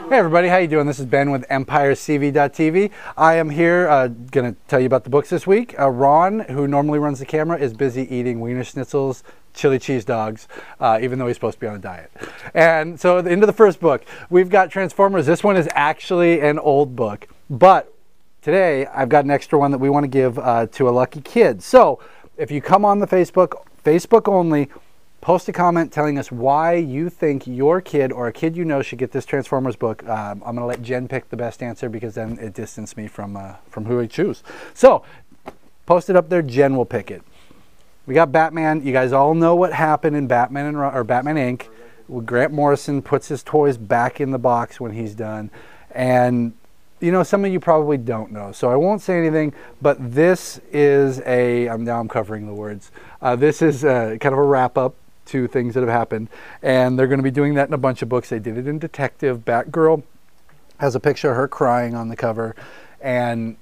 Hey everybody, how you doing? This is Ben with EmpireCV.tv. I am here going to tell you about the books this week. Ron, who normally runs the camera, is busy eating Wiener Schnitzels, chili cheese dogs, even though he's supposed to be on a diet. And so into the first book, we've got Transformers. This one is actually an old book, but today I've got an extra one that we want to give to a lucky kid. So if you come on the Facebook only, post a comment telling us why you think your kid or a kid you know should get this Transformers book. I'm going to let Jen pick the best answer because then it distanced me from who I choose. So post it up there. Jen will pick it. We got Batman. You guys all know what happened in Batman Inc. Grant Morrison puts his toys back in the box when he's done. And you know, some of you probably don't know, so I won't say anything, but this is now I'm covering the words. This is kind of a wrap-up to things that have happened, and they're going to be doing that in a bunch of books. They did it in Detective. Batgirl has a picture of her crying on the cover, and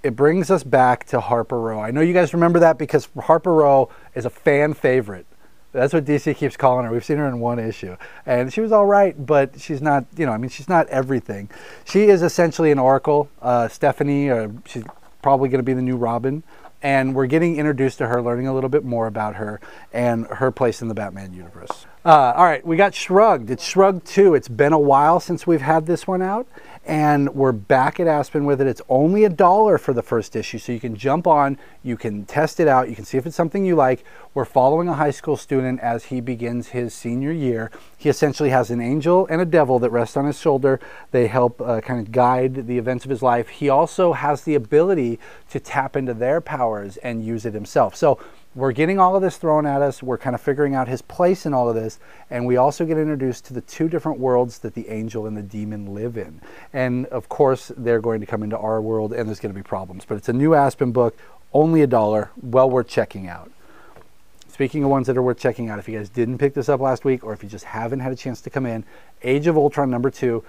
it brings us back to Harper Row. I know you guys remember that because Harper Row is a fan favorite. That's what DC keeps calling her. We've seen her in one issue. And she was all right, but she's not, she's not everything. She is essentially an Oracle. Stephanie, she's probably going to be the new Robin. And we're getting introduced to her, learning a little bit more about her and her place in the Batman universe. All right, we got Shrugged. It's Shrugged 2. It's been a while since we've had this one out, and we're back at Aspen with it. It's only $1 for the first issue, so you can jump on, you can test it out, you can see if it's something you like. We're following a high school student as he begins his senior year. He essentially has an angel and a devil that rest on his shoulder. They help kind of guide the events of his life. He also has the ability to tap into their powers and use it himself. So we're getting all of this thrown at us. We're kind of figuring out his place in all of this. And we also get introduced to the two different worlds that the angel and the demon live in. And of course, they're going to come into our world and there's going to be problems. But it's a new Aspen book, only $1, well worth checking out. Speaking of ones that are worth checking out, if you guys didn't pick this up last week or if you just haven't had a chance to come in, Age of Ultron #2.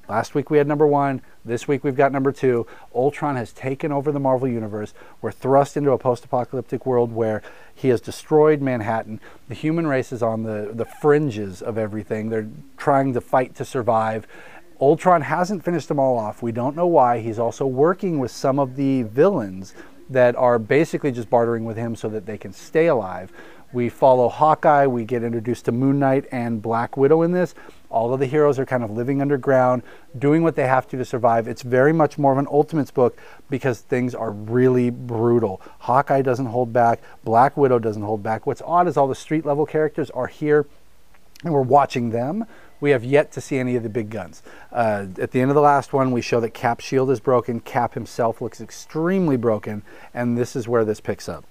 Last week we had #1. This week we've got #2. Ultron has taken over the Marvel Universe. We're thrust into a post-apocalyptic world where he has destroyed Manhattan. The human race is on the fringes of everything. They're trying to fight to survive. Ultron hasn't finished them all off. We don't know why. He's also working with some of the villains that are basically just bartering with him so that they can stay alive. We follow Hawkeye. We get introduced to Moon Knight and Black Widow in this. All of the heroes are kind of living underground, doing what they have to survive. It's very much more of an Ultimates book because things are really brutal. Hawkeye doesn't hold back. Black Widow doesn't hold back. What's odd is all the street level characters are here and we're watching them. We have yet to see any of the big guns. At the end of the last one, we show that Cap's shield is broken. Cap himself looks extremely broken, and this is where this picks up.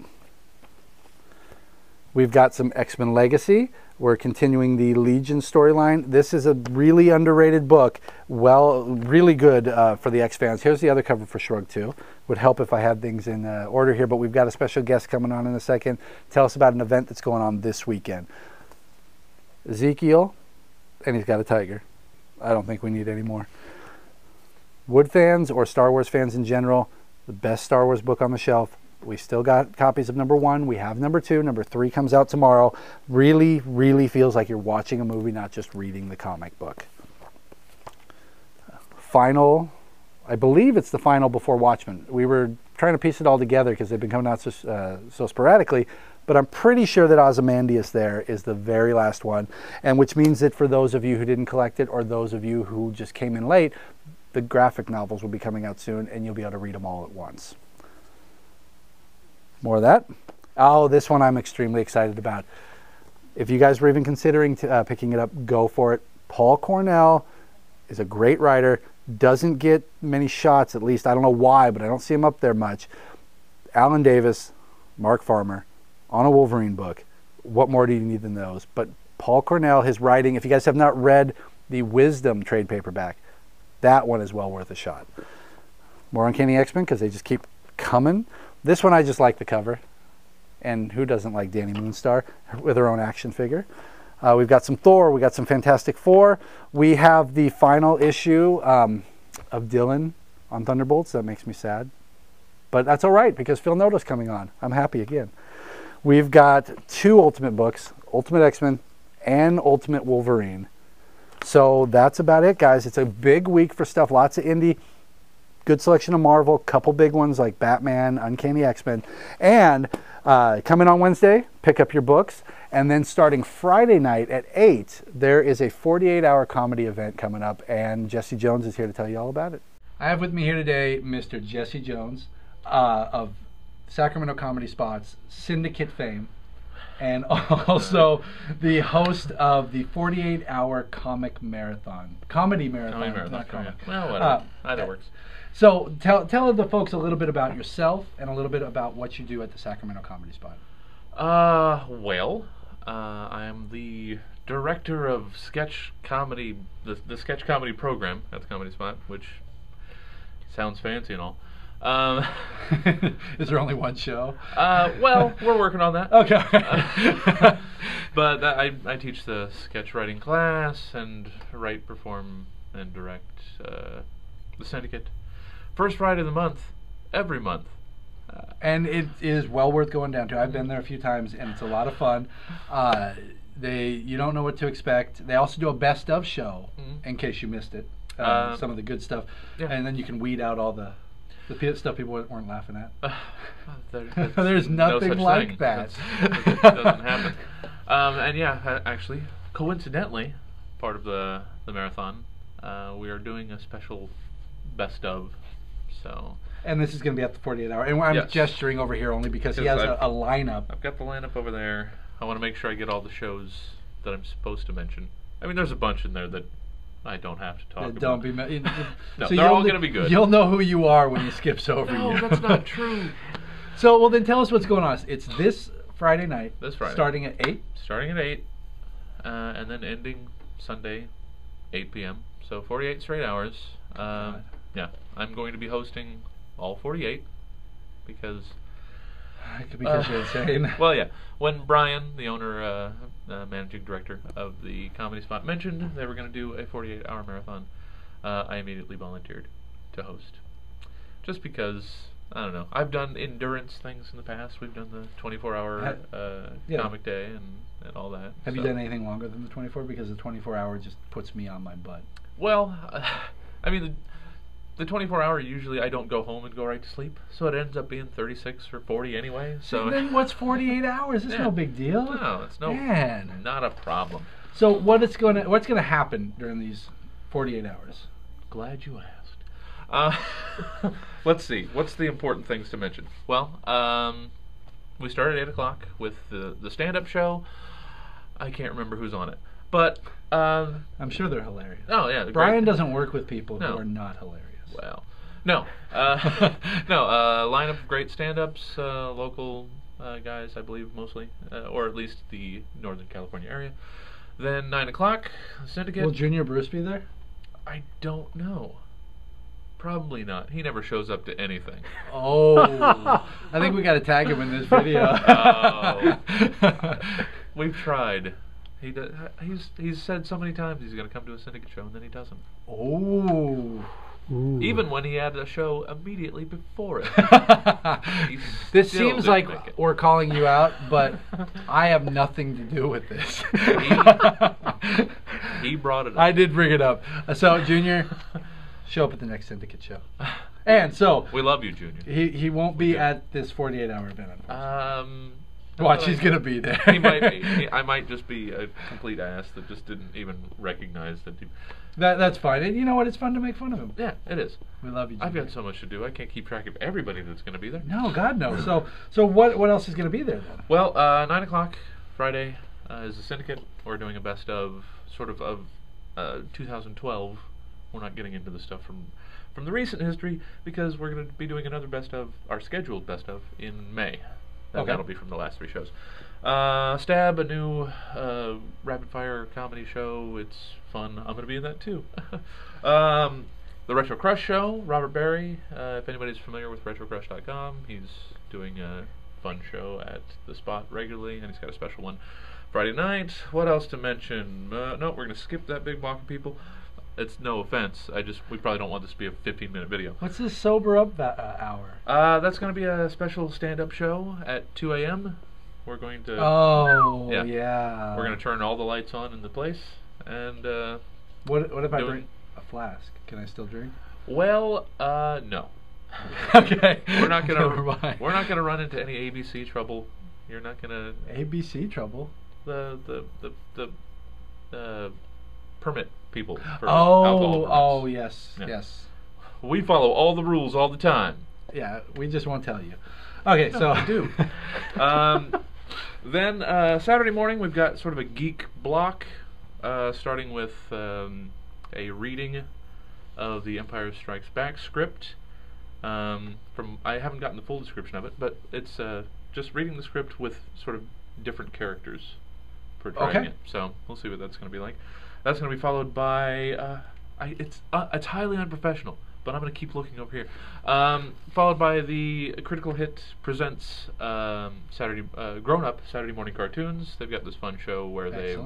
We've got some X-Men Legacy. We're continuing the Legion storyline. This is a really underrated book. Well, really good for the X fans. Here's the other cover for Shrugged 2. Would help if I had things in order here, but we've got a special guest coming on in a second. Tell us about an event that's going on this weekend. Ezekiel, and he's got a tiger. I don't think we need any more. Wood fans or Star Wars fans in general, the best Star Wars book on the shelf. We still got copies of #1. We have #2. #3 comes out tomorrow. Really, really feels like you're watching a movie, not just reading the comic book. Final, I believe it's the final before Watchmen. We were trying to piece it all together because they've been coming out so sporadically, but I'm pretty sure that Ozymandias there is the very last one, and which means that for those of you who didn't collect it or those of you who just came in late, the graphic novels will be coming out soon and you'll be able to read them all at once. More of that. Oh, this one I'm extremely excited about. If you guys were even considering picking it up, go for it. Paul Cornell is a great writer. Doesn't get many shots, at least. I don't know why, but I don't see him up there much. Alan Davis, Mark Farmer, on a Wolverine book. What more do you need than those? But Paul Cornell, his writing, if you guys have not read the Wisdom trade paperback, that one is well worth a shot. More Uncanny X-Men because they just keep coming. This one I just like the cover. And who doesn't like Danny Moonstar with her own action figure? We've got some Thor. We got some Fantastic Four. We have the final issue of Dylan on Thunderbolts. That makes me sad. But that's all right because Phil Noto's coming on. I'm happy again. We've got 2 Ultimate books, Ultimate X-Men and Ultimate Wolverine. So that's about it, guys. It's a big week for stuff. Lots of indie. Good selection of Marvel. Couple big ones like Batman, Uncanny X-Men. And coming on Wednesday, pick up your books. And then starting Friday night at 8, there is a 48-hour comedy event coming up. And Jesse Jones is here to tell you all about it. I have with me here today Mr. Jesse Jones of Sacramento Comedy Spot's Syndicate fame. And also the host of the 48-hour comedy marathon. Not comic. Well, whatever. Either works. So tell the folks a little bit about yourself and a little bit about what you do at the Sacramento Comedy Spot. I am the director of sketch comedy, the sketch comedy program at the Comedy Spot, which sounds fancy and all. Is there only one show? Well, we're working on that. Okay. But I teach the sketch writing class and write, perform, and direct the Syndicate. First Friday of the month, every month. And it is well worth going down to. I've been there a few times, and it's a lot of fun. You don't know what to expect. They also do a best of show, in case you missed it. Some of the good stuff. Yeah. And then you can weed out all the stuff people weren't laughing at. There's nothing no like thing. that. It doesn't happen. And yeah, actually, coincidentally, part of the marathon, we are doing a special best of. So. And this is going to be at the 48-hour. And I'm gesturing over here only because he has a lineup. I've got the lineup over there. I want to make sure I get all the shows that I'm supposed to mention. I mean, there's a bunch in there that I don't have to talk about. Don't be. No, so they're all going to be good. You'll know who you are when he skips over you. No, that's not true. So, well, then tell us what's going on. It's this Friday night. This Friday. Starting at 8? Starting at 8, and then ending Sunday, 8 p.m. So 48 straight hours. Yeah, I'm going to be hosting all 48 because you're insane. Well, yeah. When Brian, the owner, managing director of the Comedy Spot, mentioned they were going to do a 48-hour marathon, I immediately volunteered to host. Just because, I don't know, I've done endurance things in the past. We've done the 24-hour comic day and all that. Have you done anything longer than the 24? Because the 24-hour just puts me on my butt. Well, I mean, the 24-hour, usually I don't go home and go right to sleep, so it ends up being 36 or 40 anyway. So then what's 48 hours? It's no big deal. No, it's not a problem. So what's gonna happen during these 48 hours? Glad you asked. Let's see. What's the important things to mention? Well, we start at 8 o'clock with the stand-up show. I can't remember who's on it, but I'm sure they're hilarious. Oh yeah, Brian doesn't work with people who are not hilarious. Well, no, lineup of great stand-ups, local guys, I believe, mostly, or at least the Northern California area. Then 9 o'clock, Syndicate. Will Junior Bruce be there? I don't know. Probably not. He never shows up to anything. Oh, I think we got to tag him in this video. We've tried. He's said so many times he's going to come to a Syndicate show, and then he doesn't. Oh. Ooh. Even when he had a show immediately before it. This seems like we're calling you out, but I have nothing to do with this. He brought it up. I did bring it up. So, Junior, show up at the next Syndicate show. And so... We love you, Junior. He won't be at this 48-hour event, unfortunately. Watch, he's going to be there. He might be. I might just be a complete ass that just didn't even recognize that. That's fine. And you know what? It's fun to make fun of him. Yeah, it is. We love you, Junior. I've got so much to do. I can't keep track of everybody that's going to be there. No, God, no. So what else is going to be there, then? Well, 9 o'clock Friday is the Syndicate. We're doing a best of, sort of 2012. We're not getting into the stuff from the recent history because we're going to be doing another best of, our scheduled best of, in May. That'll be from the last 3 shows. Stab, a new rapid fire comedy show. It's fun. I'm going to be in that too. The Retro Crush show, Robert Barry. If anybody's familiar with RetroCrush.com, he's doing a fun show at the Spot regularly, and he's got a special one Friday night. What else to mention? No, we're going to skip that big block of people. It's no offense. We probably don't want this to be a 15-minute video. What's this sober up hour? That's going to be a special stand-up show at 2 a.m. We're going to... Oh, yeah. We're going to turn all the lights on in the place, and What if I bring a flask? Can I still drink? Well, no. Okay. We're not gonna run into any ABC trouble. You're not gonna ABC trouble. The permit people for alcohol permits. Oh yes, Yeah. yes. We follow all the rules all the time. Yeah, we just won't tell you. Okay, No, so I do. Then Saturday morning we've got sort of a geek block, starting with a reading of the Empire Strikes Back script. From I haven't gotten the full description of it, but it's just reading the script with sort of different characters portraying it. So we'll see what that's going to be like. That's going to be followed by it's highly unprofessional, but I'm going to keep looking over here. Followed by the Critical Hit presents grown-up Saturday morning cartoons. They've got this fun show where they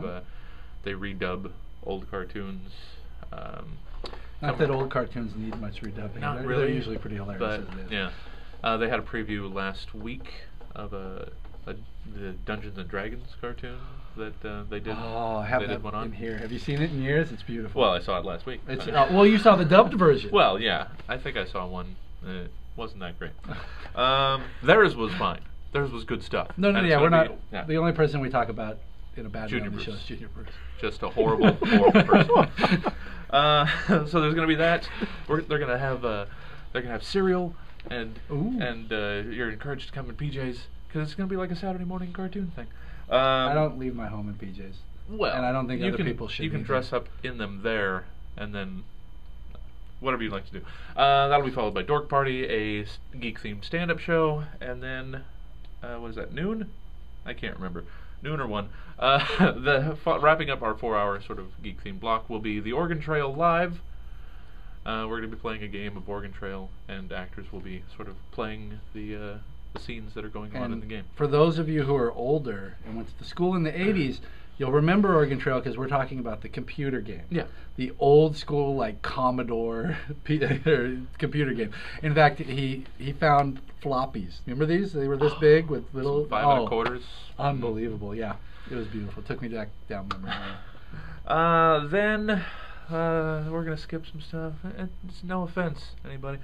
redub old cartoons. Not that old cartoons need much redubbing. Not They're really, usually pretty hilarious. but as it is. yeah, they had a preview last week of the Dungeons and Dragons cartoon that they did. Oh, I have they that did one on in here. Have you seen it in years? It's beautiful. Well, I saw it last week. It's, well, you saw the dubbed version. Well, yeah, I think I saw one. It wasn't that great. Theirs was fine. Theirs was good stuff. No, And it's yeah, we're gonna not. be, The only person we talk about in a bad way Junior on the show Bruce. is Junior Bruce. Just a horrible, horrible person. So there's going to be that. They're going to have cereal, and Ooh. You're encouraged to come in PJs because it's going to be like a Saturday morning cartoon thing. I don't leave my home in PJs. Well, and I don't think other people should. You can either. dress up in them there, and then whatever you'd like to do. That'll be followed by Dork Party, a geek-themed stand-up show, and then what is that? Noon? I can't remember. Noon or 1. Wrapping up our 4-hour sort of geek-themed block will be the Oregon Trail Live. We're going to be playing a game of Oregon Trail, and actors will be sort of playing the scenes that are going on in the game. For those of you who are older and went to the school in the 80s, you'll remember Oregon Trail because we're talking about the computer game. Yeah. The old school, like, Commodore computer game. In fact, he found floppies. Remember these? They were this big with little... 5 1/4. Unbelievable, yeah. It was beautiful. It took me back down memory lane. Then we're going to skip some stuff. It's no offense, anybody.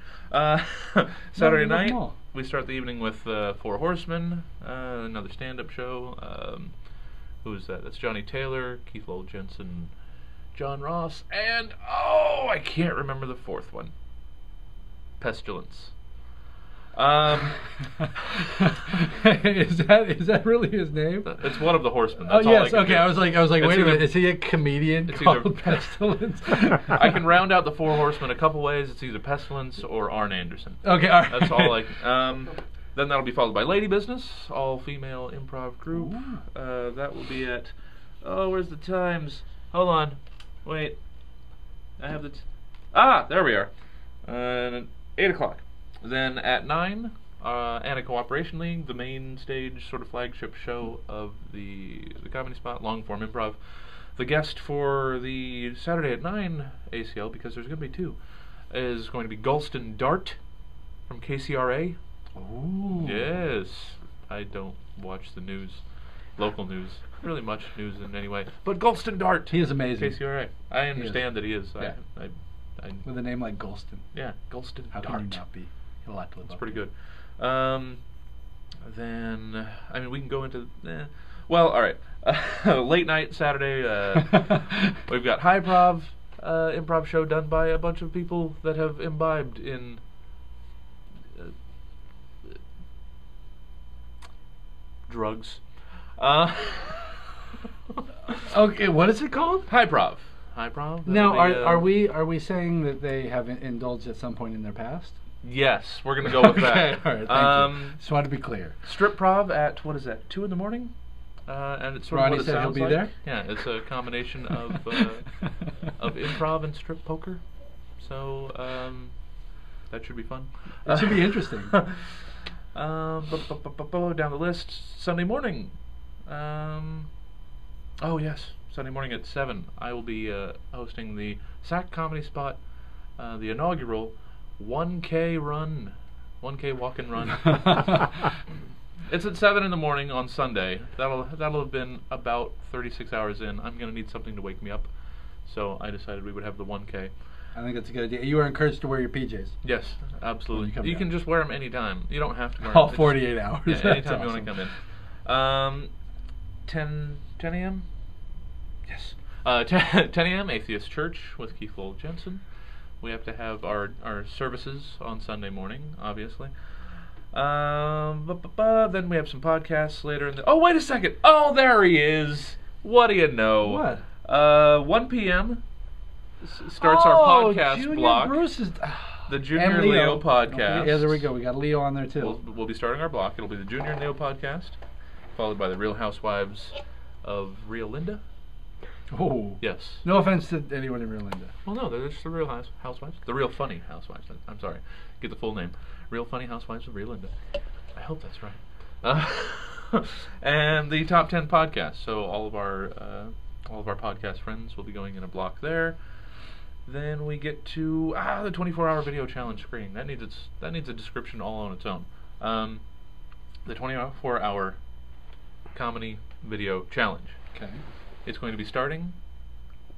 Saturday No, night, no. we start the evening with Four Horsemen, another stand-up show. Who is that? That's Johnny Taylor, Keith Lowell Jensen, John Ross, and I can't remember the fourth one. Pestilence. Is that really his name? It's one of the horsemen. Oh That's all yes, I can okay. do. I was like, It's wait a either- minute. Is he a comedian it's called either- Pestilence? I can round out the Four Horsemen a couple ways. It's either Pestilence or Arn Anderson. Okay, all right. That's all I. Then that'll be followed by Lady Business, all-female improv group. That will be at. Where's the times? Hold on. Wait. I have the. There we are. 8 o'clock. Then at 9, Anna Cooperation League, the main stage sort of flagship show of the Comedy Spot, long-form improv. The guest for the Saturday at 9 ACL, because there's going to be 2, is going to be Gulston Dart from KCRA. Ooh. Yes. I don't watch the news, local news, really much news in any way. But Gulston Dart. He is amazing. KCRA. I understand that he is. Yeah. With a name like Gulston. Yeah, Gulston How Dart. can you not be? A lot to live That's up pretty to. good. Then, I mean, we can go into... well, all right. Late night Saturday, we've got High Prov, improv show done by a bunch of people that have imbibed in... drugs. Okay, what is it called? High Prov. High Prov. Now, that'll be, are we saying that they have indulged at some point in their past? Yes, we're going to go with Okay, that. all right, thank you. Just wanted to be clear. Strip Prov at, what is that, 2 in the morning? And it's sort Ronnie of what it said he'll sounds be like. there? Yeah, it's a combination of improv and strip poker. So that should be fun. It should be interesting. Down the list, Sunday morning. Oh yes, Sunday morning at 7. I will be hosting the Sac Comedy Spot, the inaugural 1K run, 1K walk and run. It's at 7 in the morning on Sunday. That'll have been about 36 hours in. I'm gonna need something to wake me up. So I decided we would have the 1K. I think that's a good idea. You are encouraged to wear your PJs. Yes, absolutely. You can just wear them anytime. You don't have to wear them. All 48 hours. Yeah, anytime awesome. you want to come in. 10 a.m.? Yes. 10 a.m. Atheist Church with Keith Lowell Jensen. We have to have our services on Sunday morning, obviously. Then we have some podcasts later in the... Oh, wait a second! Oh, there he is! What do you know? What? 1 p.m. starts our podcast Junior block. Bruce is... The Junior Leo podcast. Yeah, there we go. We got Leo on there, too. We'll be starting our block. It'll be the Junior Leo podcast, followed by the Real Housewives of Rio Linda. Oh. Yes. No offense to anyone in Rio Linda. Well, no, they're just the Real Housewives. The Real Funny Housewives. I'm sorry. Get the full name. Real Funny Housewives of Rio Linda. I hope that's right. And the top 10 podcasts. So all of our podcast friends will be going in a block there. Then we get to the 24-hour video challenge screening. That needs a description all on its own. The 24-hour comedy video challenge. Okay. It's going to be starting,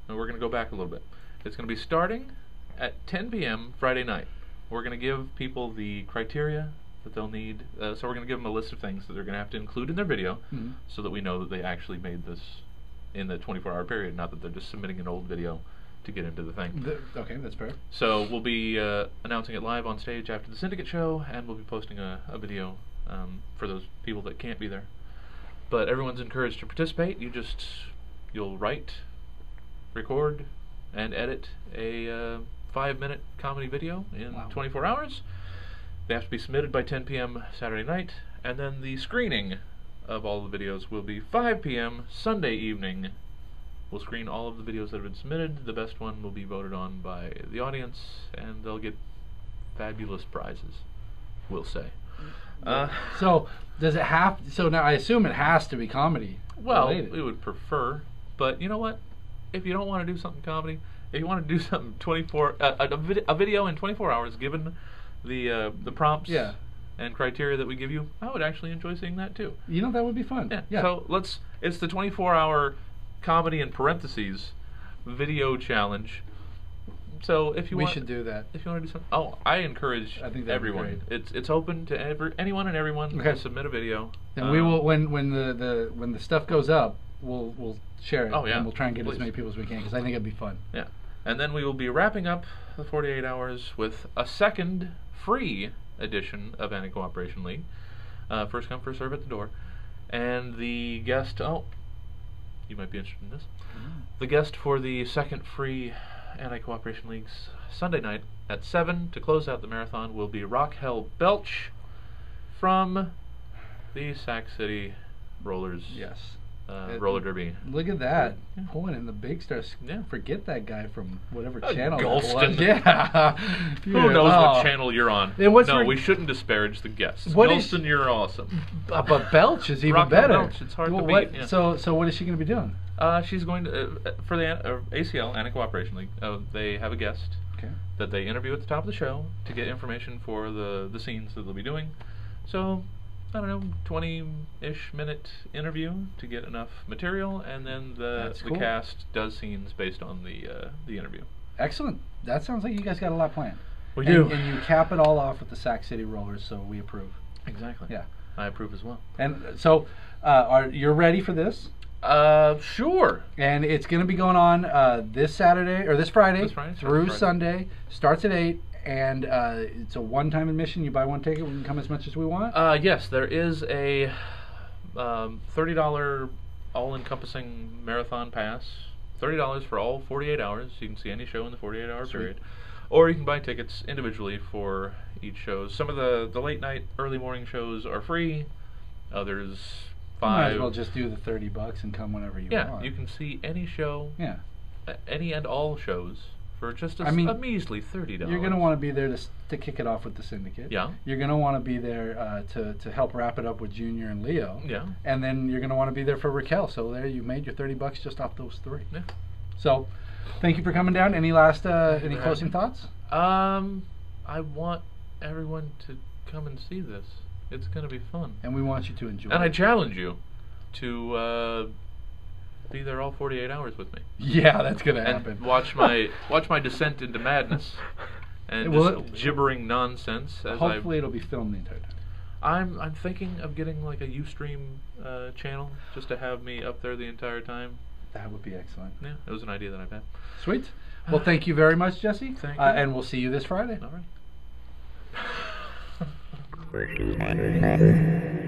and we're going to go back a little bit. It's going to be starting at 10 p.m. Friday night. We're going to give people the criteria that they'll need. So we're going to give them a list of things that they're going to have to include in their video, so that we know that they actually made this in the 24-hour period, not that they're just submitting an old video to get into the thing. Okay, that's fair. So we'll be announcing it live on stage after the Syndicate show, and we'll be posting a video for those people that can't be there. But everyone's encouraged to participate. You'll write, record, and edit a 5-minute comedy video in 24 hours. They have to be submitted by 10 p.m. Saturday night, and then the screening of all the videos will be 5 p.m. Sunday evening. We'll screen all of the videos that have been submitted. The best one will be voted on by the audience, and they'll get fabulous prizes, we'll say. So does it have? So now I assume it has to be comedy. Well, related. we would prefer, but you know what? If you don't want to do something comedy, if you want to do something a video in 24 hours, given the prompts and criteria that we give you, I would actually enjoy seeing that too. You know, that would be fun. Yeah. So it's the 24-hour comedy in parentheses video challenge. So if you we should do that. If you want to do something, I encourage everyone. It's open to anyone and everyone to submit a video. And we will when the stuff goes up, we'll share it. Oh yeah. And we'll try and get as many people as we can, because I think it'd be fun. Yeah. And then we will be wrapping up the 48 hours with a second free edition of Anti-Cooperation League. First come, first serve at the door. And the guest, you might be interested in this. The guest for the second free Anti-Cooperation League's Sunday night at 7 to close out the marathon will be Raquel Belch from the Sac City Rollers. Yes. Roller derby. Look at that. Pulling in the big stars. Yeah. Forget that guy from whatever channel. Golston. Yeah. Who knows what channel you're on? And we shouldn't disparage the guests. Golston, you're awesome. But Belch is even Raquel better. Belch, it's hard to beat. Yeah. So what is she going to be doing? She's going to for the ACL Anti-Cooperation League. They have a guest that they interview at the top of the show to get information for the scenes that they'll be doing. So I don't know, 20-ish minute interview to get enough material, and then the cast does scenes based on the interview. Excellent. That sounds like you guys got a lot planned. We do. And you cap it all off with the Sac City Rollers, so we approve. Exactly. Yeah. I approve as well. And so, you're ready for this? Sure. And it's going to be going on this Friday through Sunday. Starts at 8. And it's a one-time admission. You buy one ticket, we can come as much as we want? Yes, there is a $30 all-encompassing marathon pass. $30 for all 48 hours. You can see any show in the 48-hour period. Or you can buy tickets individually for each show. Some of the late-night, early-morning shows are free. Others, $5. You might as well just do the $30 and come whenever you want. Yeah, you can see any show, any and all shows, for just a measly $30. You're going to want to be there to kick it off with the Syndicate. Yeah. You're going to want to be there to help wrap it up with Junior and Leo. Yeah. And then you're going to want to be there for Raquel. So there you made your $30 just off those 3. Yeah. So, thank you for coming down. Any last any closing thoughts? I want everyone to come and see this. It's going to be fun. And we want you to enjoy it. And I challenge you to be there all 48 hours with me. Yeah, that's gonna happen. And watch my descent into madness and just gibbering nonsense. As hopefully, it'll be filmed the entire time. I'm thinking of getting like a Ustream channel just to have me up there the entire time. That would be excellent. Yeah, it was an idea that I've had. Sweet. Well, thank you very much, Jesse. Thank you. And we'll see you this Friday. All right.